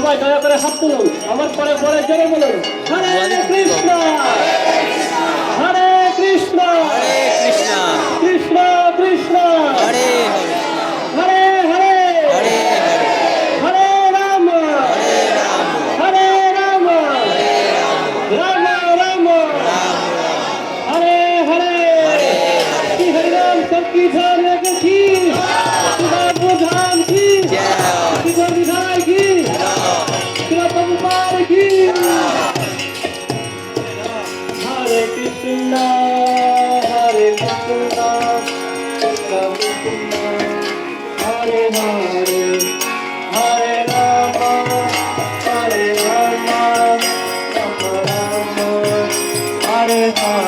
সবাই দয়া করে হাত তুলুন, আমার পরে পরে জোরে বলুন হরে কৃষ্ণ হরে কৃষ্ণ কৃষ্ণ কৃষ্ণ হরে হরে হরে হরে রাম হরে রাম রাম রাম হরে হরে শ্রী হরিরাম সংকীর্তন কি ধাম কি বিধায় কি Hare Krishna, Hare Krishna, Krishna Krishna, Hare Hare, Hare Rama, Hare Rama, Rama Rama, Hare Hare.